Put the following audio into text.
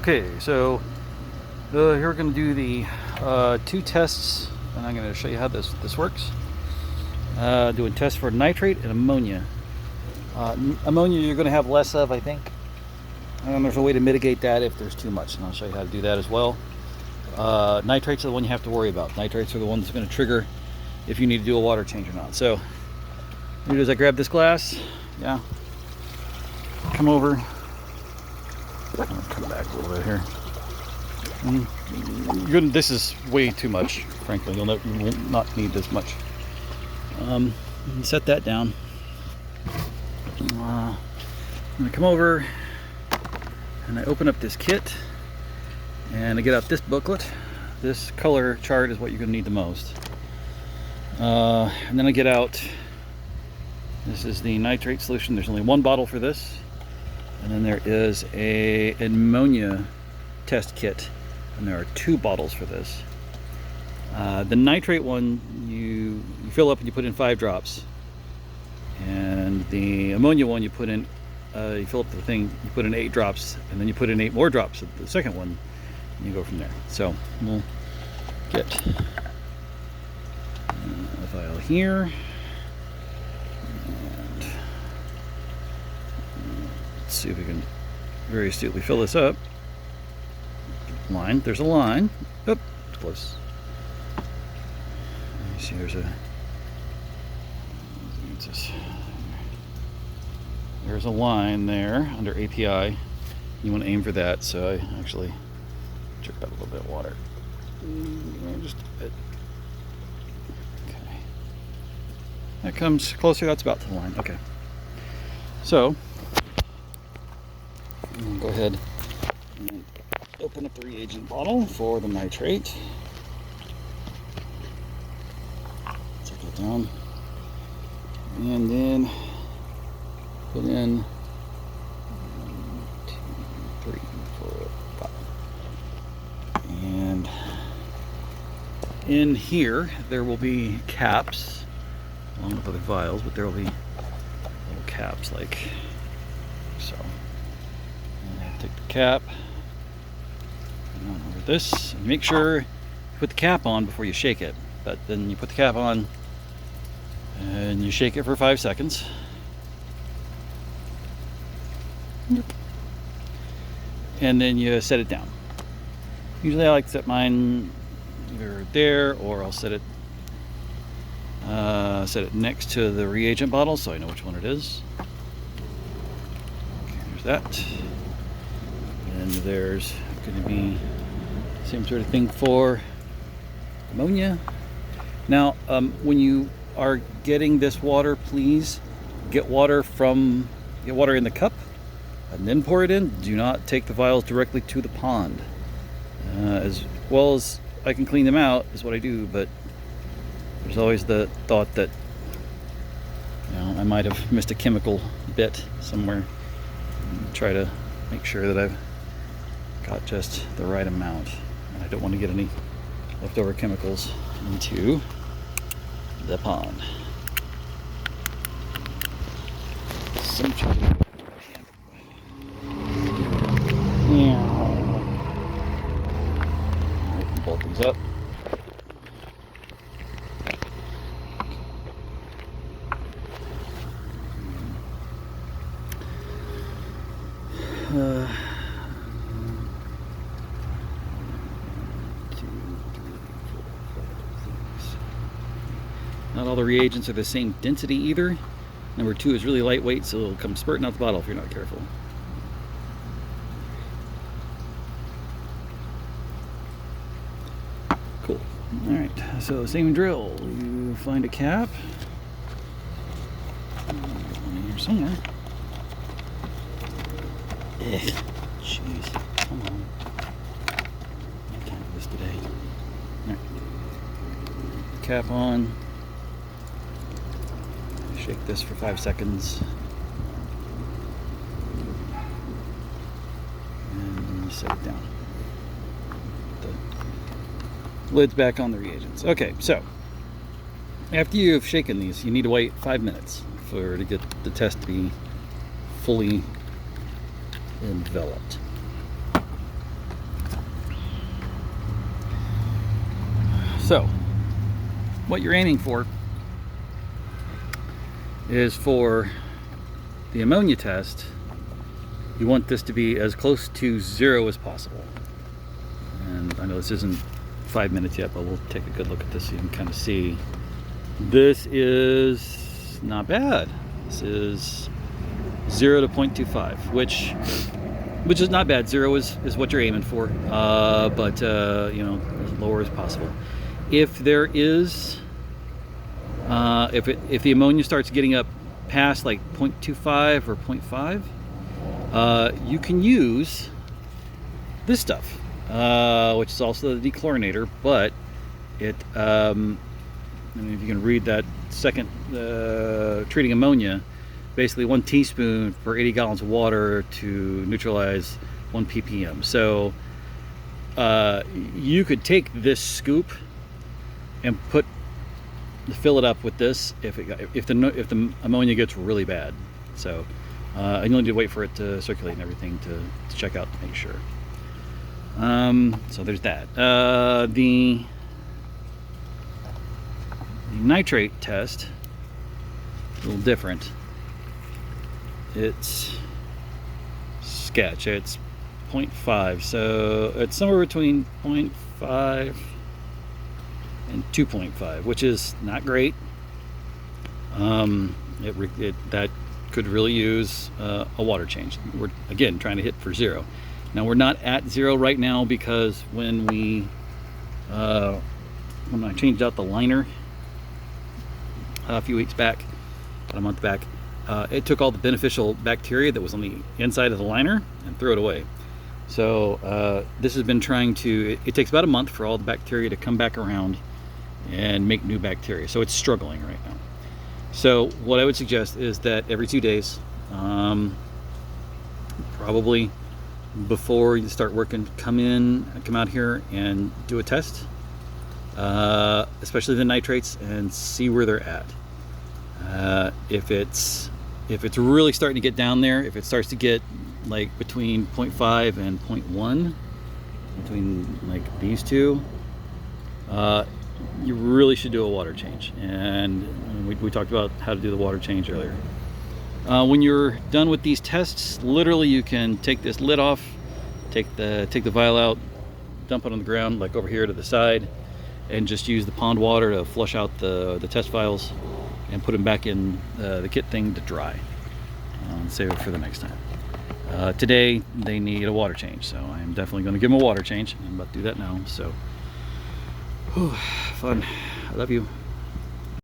Okay, so here we're going to do the two tests, and I'm going to show you how this works. Doing tests for nitrate and ammonia. Ammonia you're going to have less of, I think. There's a way to mitigate that if there's too much, and I'll show you how to do that as well. Nitrates are the one you have to worry about. Nitrates are the one that's going to trigger if you need to do a water change or not. So, what I do is I grab this glass, come over. I'll come back a little bit here. This is way too much, frankly. You will not need this much. Set that down. I'm going to come over and I open up this kit and I get out this booklet. This color chart is what you're going to need the most. And then I get out, this is the nitrate solution. There's only one bottle for this. And then there is an ammonia test kit, and there are 2 bottles for this. The nitrate one, you fill up and you put in 5 drops. And the ammonia one, you put in, you fill up the thing, you put in 8 drops, and then you put in 8 more drops of the second one, and you go from there. So we'll get a vial here. See if we can very astutely fill this up. Line, there's a line. Oop, it's close. You see, there's a line there under API. You want to aim for that, so I actually dripped out a little bit of water. Just a bit. Okay. That comes closer. That's about to the line. Okay. So. Go ahead and open up the reagent bottle for the nitrate. Check it down. And then put in 1, 2, 3, 4, 5. And in here there will be caps along with other vials, but there will be little caps like so. Take the cap over this and make sure you put the cap on before you shake it, but then you put the cap on and you shake it for 5 seconds. And then you set it down. Usually I like to set mine either there, or I'll set it next to the reagent bottle so I know which one it is. Okay, there's that. And there's going to be the same sort of thing for ammonia. Now, when you are getting this water, please get water in the cup and then pour it in. Do not take the vials directly to the pond. As well as I can clean them out is what I do, but there's always the thought that I might have missed a chemical bit somewhere. Try to make sure that I've got just the right amount. I don't want to get any leftover chemicals into the pond. I can bolt these up. Not all the reagents are the same density either. Number 2 is really lightweight, so it'll come spurting out the bottle if you're not careful. Cool. Alright, so same drill. You find a cap. One here somewhere. Jeez. Come on. I can't do this today. Alright. Cap on. Shake this for 5 seconds. And set it down. The lid's back on the reagents. Okay, so after you've shaken these, you need to wait 5 minutes to get the test to be fully enveloped. So what you're aiming for is for the ammonia test, you want this to be as close to 0 as possible. And I know this isn't 5 minutes yet, but we'll take a good look at this so you can kind of see. This is not bad. This is 0 to 0.25, which is not bad. 0 is what you're aiming for, but you know, as lower as possible. If there is, if the ammonia starts getting up past like 0.25 or 0.5, you can use this stuff, which is also the dechlorinator, but it, I mean, if you can read that second, treating ammonia, basically 1 teaspoon per 80 gallons of water to neutralize 1 ppm. So you could take this scoop and fill it up with this if the ammonia gets really bad. So and you'll need to wait for it to circulate and everything to check out to make sure. So there's that. The nitrate test, a little different. It's sketch. It's 0.5, so it's somewhere between 0.5 and 2.5, which is not great. That could really use a water change. We're again trying to hit for 0. Now we're not at 0 right now because when I changed out the liner a few weeks back, about a month back, it took all the beneficial bacteria that was on the inside of the liner and threw it away. So this has been trying to, it takes about a month for all the bacteria to come back around and make new bacteria. So it's struggling right now. So what I would suggest is that every 2 days, probably before you start working, come out here and do a test, especially the nitrates, and see where they're at. If it's really starting to get down there, if it starts to get like between 0.5 and 0.1, between like these two, you really should do a water change. And we talked about how to do the water change earlier. When you're done with these tests, literally you can take this lid off, take the vial out, dump it on the ground, like over here to the side, and just use the pond water to flush out the test vials and put them back in the kit thing to dry. Save it for the next time. Today they need a water change, so I'm definitely going to give them a water change. I'm about to do that now. So, whew, fun. I love you.